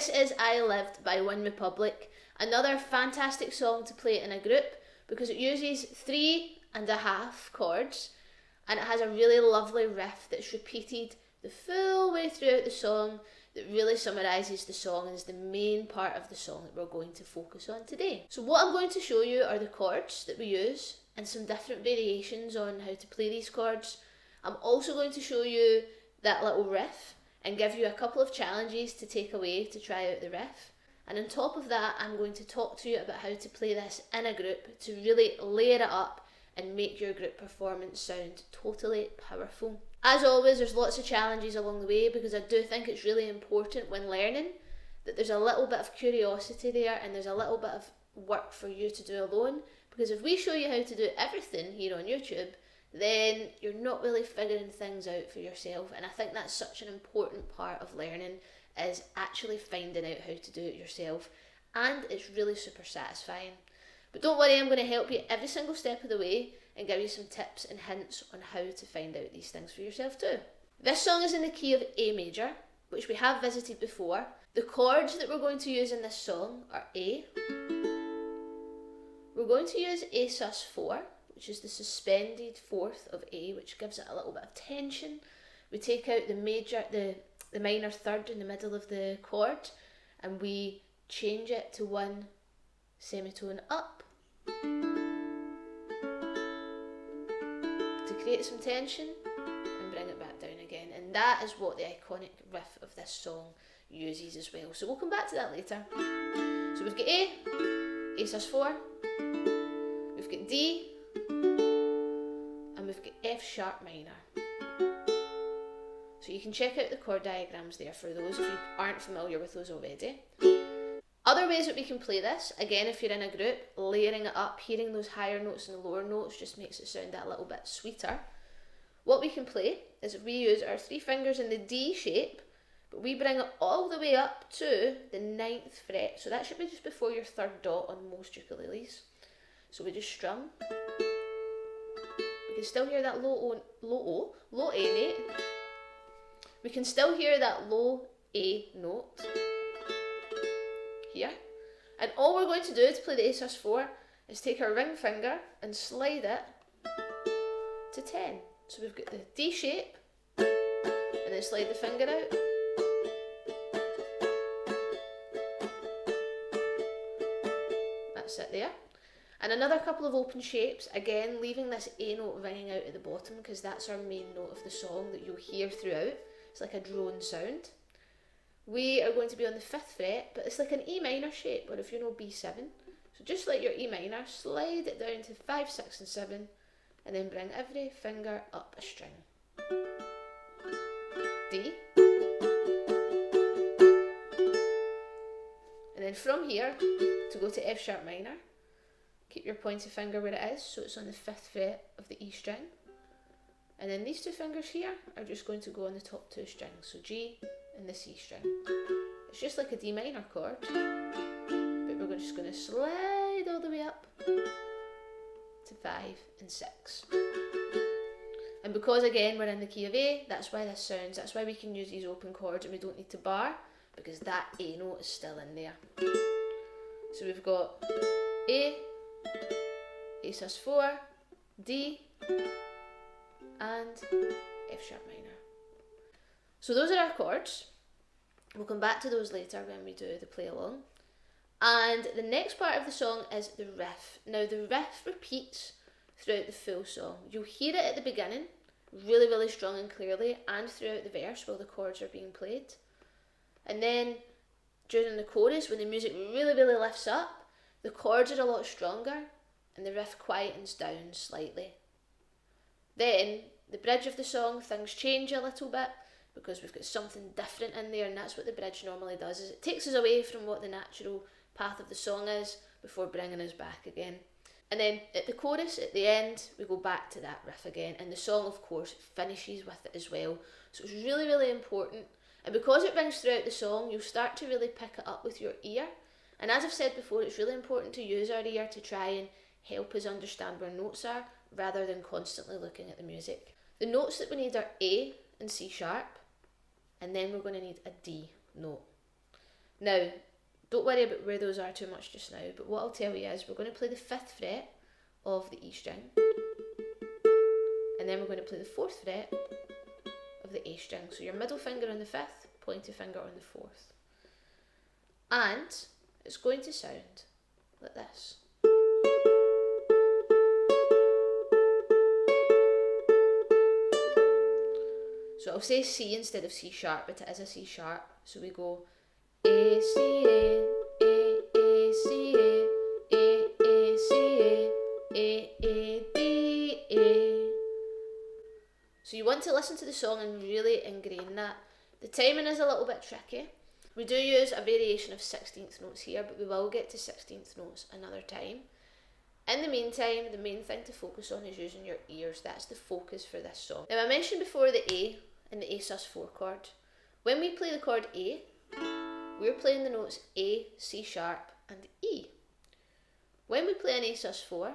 This is I Lived by OneRepublic, another fantastic song to play in a group because it uses 3.5 chords and it has a really lovely riff that's repeated the full way throughout the song that really summarises the song and is the main part of the song that we're going to focus on today. So what I'm going to show you are the chords that we use and some different variations on how to play these chords. I'm also going to show you that little riff and give you a couple of challenges to take away to try out the riff. And on top of that, I'm going to talk to you about how to play this in a group to really layer it up and make your group performance sound totally powerful. As always, there's lots of challenges along the way because I do think it's really important when learning that there's a little bit of curiosity there and there's a little bit of work for you to do alone, because if we show you how to do everything here on YouTube, then you're not really figuring things out for yourself. And I think that's such an important part of learning, is actually finding out how to do it yourself, and it's really super satisfying. But don't worry, I'm going to help you every single step of the way and give you some tips and hints on how to find out these things for yourself too. This song is in the key of A major, which we have visited before. The chords that we're going to use in this song are A. We're going to use A sus4, which is the suspended fourth of A, which gives it a little bit of tension. We take out the minor third in the middle of the chord and we change it to one semitone up to create some tension and bring it back down again. And that is what the iconic riff of this song uses as well. So we'll come back to that later. So we've got A sus4, we've got D, and we've got F sharp minor. So you can check out the chord diagrams there for those if you aren't familiar with those already. Other ways that we can play this, again if you're in a group, layering it up, hearing those higher notes and the lower notes just makes it sound that little bit sweeter. What we can play is if we use our 3 fingers in the D shape, but we bring it all the way up to the 9th fret. So that should be just before your 3rd dot on most ukuleles. So we just strum. We can still hear that low A note. We can still hear that low A note here. And all we're going to do to play the A sus4 is take our ring finger and slide it to 10. So we've got the D shape, and then slide the finger out. That's it there. And another couple of open shapes, again leaving this A note ringing out at the bottom because that's our main note of the song that you'll hear throughout. It's like a drone sound. We are going to be on the 5th fret, but it's like an E minor shape, or if you know B7. So just like your E minor, slide it down to 5, 6 and 7, and then bring every finger up a string. D. And then from here, to go to F sharp minor, keep your pointy finger where it is, so it's on the 5th fret of the E string. And then these 2 fingers here are just going to go on the top 2 strings, so G and the C string. It's just like a D minor chord, but we're just going to slide all the way up to 5 and 6. And because again we're in the key of A, that's why we can use these open chords and we don't need to bar, because that A note is still in there. So we've got A sus4, D, and F sharp minor. So those are our chords. We'll come back to those later when we do the play along. And the next part of the song is the riff. Now the riff repeats throughout the full song. You'll hear it at the beginning, really, really strong and clearly, and throughout the verse while the chords are being played. And then during the chorus, when the music really, really lifts up, the chords are a lot stronger and the riff quietens down slightly. Then, the bridge of the song, things change a little bit because we've got something different in there, and that's what the bridge normally does, is it takes us away from what the natural path of the song is before bringing us back again. And then at the chorus, at the end, we go back to that riff again, and the song, of course, finishes with it as well. So it's really, really important. And because it rings throughout the song, you'll start to really pick it up with your ear. And as I've said before, it's really important to use our ear to try and help us understand where notes are, rather than constantly looking at the music. The notes that we need are A and C sharp, and then we're going to need a D note. Now, don't worry about where those are too much just now, but what I'll tell you is we're going to play the 5th fret of the E string, and then we're going to play the 4th fret of the A string. So your middle finger on the 5th, pointy finger on the 4th. And it's going to sound like this. So I'll say C instead of C sharp, but it is a C sharp. So we go A, C, A, C, A, C, A, D, A. So you want to listen to the song and really ingrain that. The timing is a little bit tricky. We do use a variation of 16th notes here, but we will get to 16th notes another time. In the meantime, the main thing to focus on is using your ears. That's the focus for this song. Now, I mentioned before the A and the A sus4 chord. When we play the chord A, we're playing the notes A, C sharp and E. When we play an A sus4,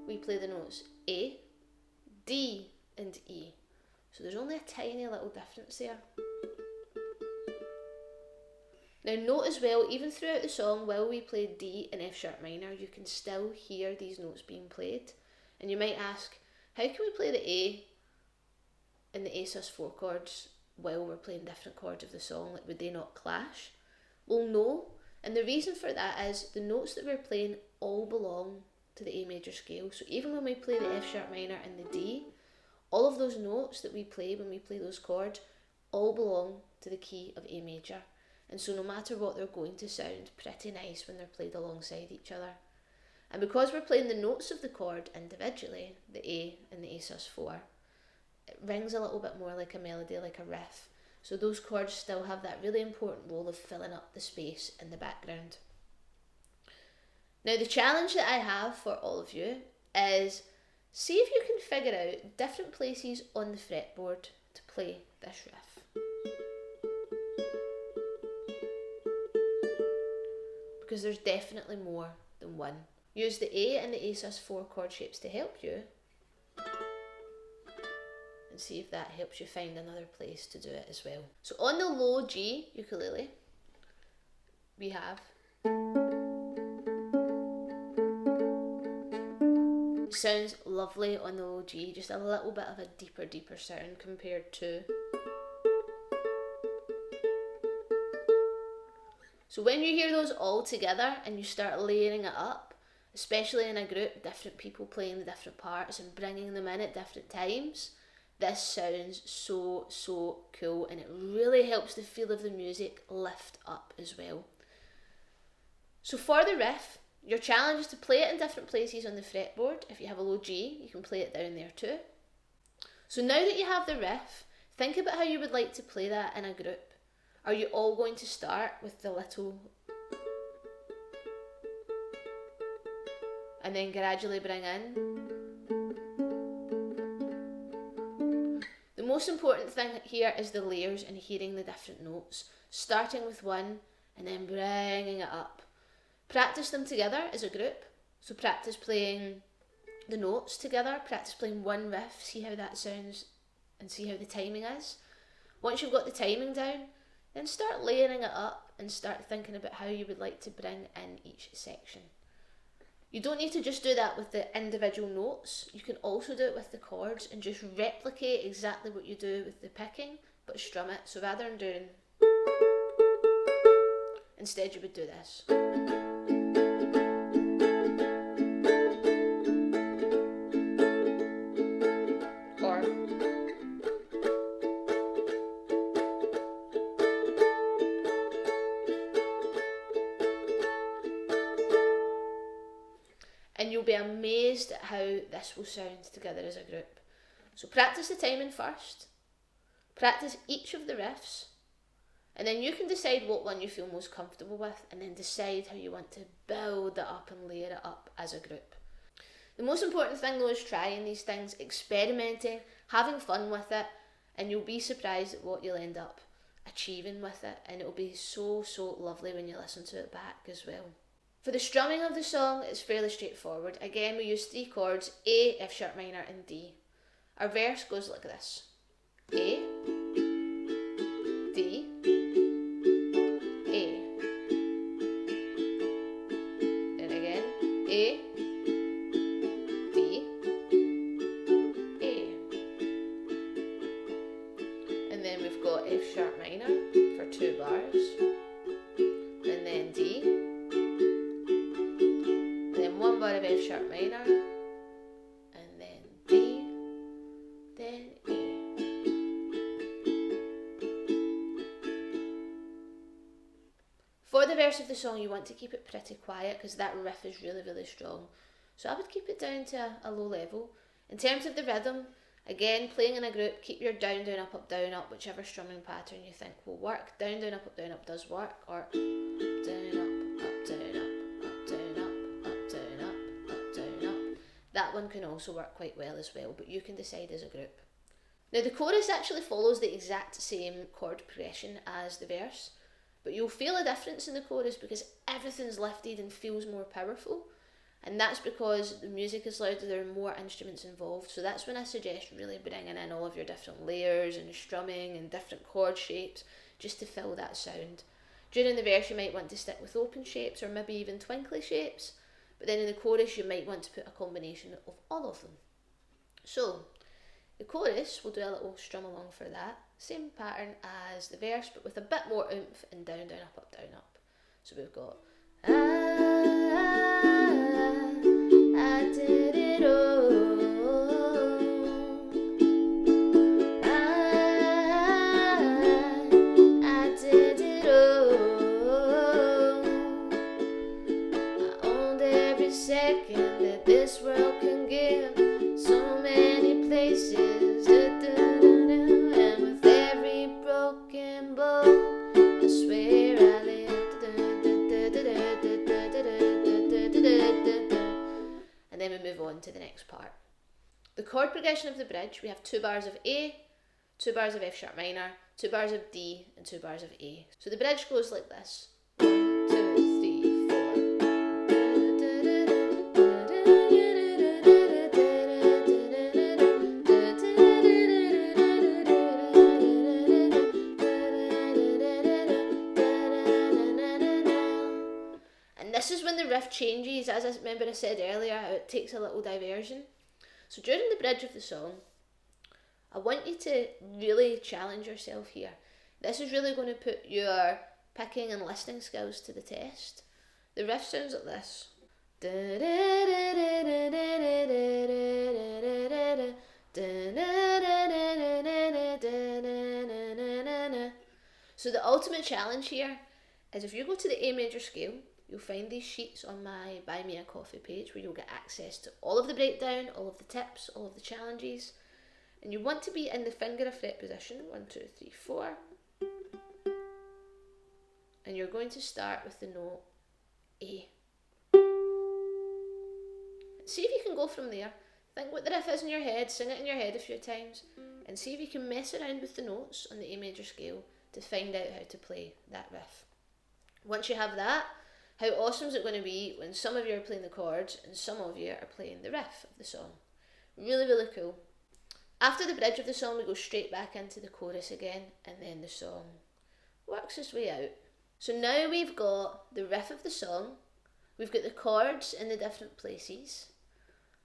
we play the notes A, D and E. So there's only a tiny little difference there. Now note as well, even throughout the song, while we play D and F sharp minor, you can still hear these notes being played. And you might ask, how can we play the A and the A sus4 chords while we're playing different chords of the song? Like, would they not clash? Well, no. And the reason for that is the notes that we're playing all belong to the A major scale. So even when we play the F sharp minor and the D, all of those notes that we play when we play those chords all belong to the key of A major. And so no matter what, they're going to sound pretty nice when they're played alongside each other. And because we're playing the notes of the chord individually, the A and the A sus4, it rings a little bit more like a melody, like a riff. So those chords still have that really important role of filling up the space in the background. Now the challenge that I have for all of you is, see if you can figure out different places on the fretboard to play this riff. Because there's definitely more than one. Use the A and the A sus4 chord shapes to help you, and see if that helps you find another place to do it as well. So on the low G ukulele, we have sounds lovely on the low G, just a little bit of a deeper sound compared to. So when you hear those all together and you start layering it up, especially in a group, different people playing the different parts and bringing them in at different times, this sounds so cool, and it really helps the feel of the music lift up as well. So for the riff, your challenge is to play it in different places on the fretboard. If you have a low G, you can play it down there too. So now that you have the riff, think about how you would like to play that in a group. Are you all going to start with the little and then gradually bring in? The most important thing here is the layers and hearing the different notes, starting with one and then bringing it up. Practice them together as a group. So practice playing the notes together, practice playing one riff, see how that sounds and see how the timing is. Once you've got the timing down, then start layering it up and start thinking about how you would like to bring in each section. You don't need to just do that with the individual notes. You can also do it with the chords and just replicate exactly what you do with the picking, but strum it. So rather than doing, instead you would do this. And you'll be amazed at how this will sound together as a group. So practice the timing first, practice each of the riffs, and then you can decide what one you feel most comfortable with, and then decide how you want to build it up and layer it up as a group. The most important thing though is trying these things, experimenting, having fun with it, and you'll be surprised at what you'll end up achieving with it, and it'll be so lovely when you listen to it back as well. For the strumming of the song, it's fairly straightforward. Again, we use 3 chords, A, F sharp minor and D. Our verse goes like this: A, D, bars, and then D, and then 1 bar of F sharp minor, and then D, then A. For the verse of the song, you want to keep it pretty quiet because that riff is really, really strong. So I would keep it down to a low level. In terms of the rhythm, again, playing in a group, keep your down, down, up, whichever strumming pattern you think will work. Down, down, up does work, or down, up, down, up, down, up, down, up, down, up. That one can also work quite well as well, but you can decide as a group. Now the chorus actually follows the exact same chord progression as the verse, but you'll feel a difference in the chorus because everything's lifted and feels more powerful. And that's because the music is louder, there are more instruments involved. So that's when I suggest really bringing in all of your different layers and strumming and different chord shapes just to fill that sound. During the verse you might want to stick with open shapes or maybe even twinkly shapes, but then in the chorus you might want to put a combination of all of them. So the chorus, we'll do a little strum along for that. Same pattern as the verse, but with a bit more oomph and down, down, up, down, up. So we've got I did it all. I did it all. I owned every second that this world can give. So many places, and with every broken bone, I swear I lived. And then we move on to the next part. The chord progression of the bridge, we have 2 bars of A, 2 bars of F sharp minor, 2 bars of D, and 2 bars of A. So the bridge goes like this. 1, 2, 3, 4. And this is when the riff changes, as I remember I said earlier, how it takes a little diversion. So during the bridge of the song, I want you to really challenge yourself here. This is really going to put your picking and listening skills to the test. The riff sounds like this. So the ultimate challenge here is if you go to the A major scale, you'll find these sheets on my Buy Me a Coffee page where you'll get access to all of the breakdown, all of the tips, all of the challenges. And you want to be in the finger of fret position, 1, 2, 3, 4. And you're going to start with the note A. See if you can go from there. Think what the riff is in your head, sing it in your head a few times, and see if you can mess around with the notes on the A major scale to find out how to play that riff. Once you have that, how awesome is it going to be when some of you are playing the chords and some of you are playing the riff of the song? Really, really cool. After the bridge of the song, we go straight back into the chorus again, and then the song works its way out. So now we've got the riff of the song, we've got the chords in the different places,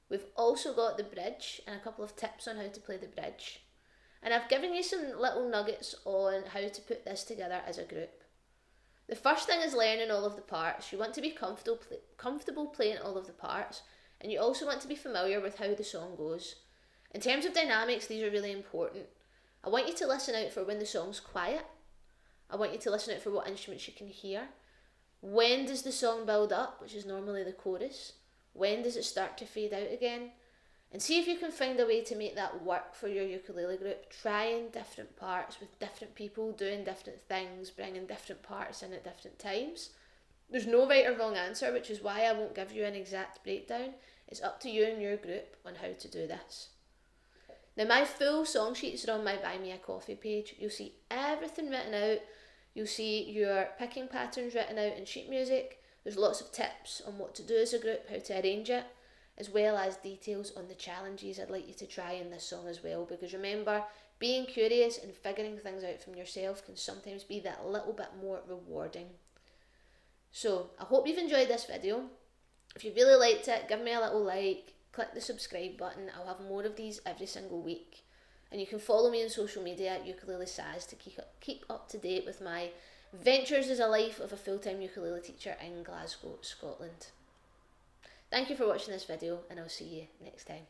we've also got the bridge and a couple of tips on how to play the bridge, and I've given you some little nuggets on how to put this together as a group. The first thing is learning all of the parts. You want to be comfortable playing all of the parts, and you also want to be familiar with how the song goes. In terms of dynamics, these are really important. I want you to listen out for when the song's quiet. I want you to listen out for what instruments you can hear. When does the song build up, which is normally the chorus? When does it start to fade out again? And see if you can find a way to make that work for your ukulele group, trying different parts with different people, doing different things, bringing different parts in at different times. There's no right or wrong answer, which is why I won't give you an exact breakdown. It's up to you and your group on how to do this. Now my full song sheets are on my Buy Me a Coffee page. You'll see everything written out. You'll see your picking patterns written out in sheet music. There's lots of tips on what to do as a group, how to arrange it, as well as details on the challenges I'd like you to try in this song as well, because remember, being curious and figuring things out from yourself can sometimes be that little bit more rewarding. So I hope you've enjoyed this video. If you really liked it, give me a little like, click the subscribe button. I'll have more of these every single week, and you can follow me on social media at Ukulele Saz to keep up to date with my ventures as a life of a full-time ukulele teacher in Glasgow, Scotland. Thank you for watching this video, and I'll see you next time.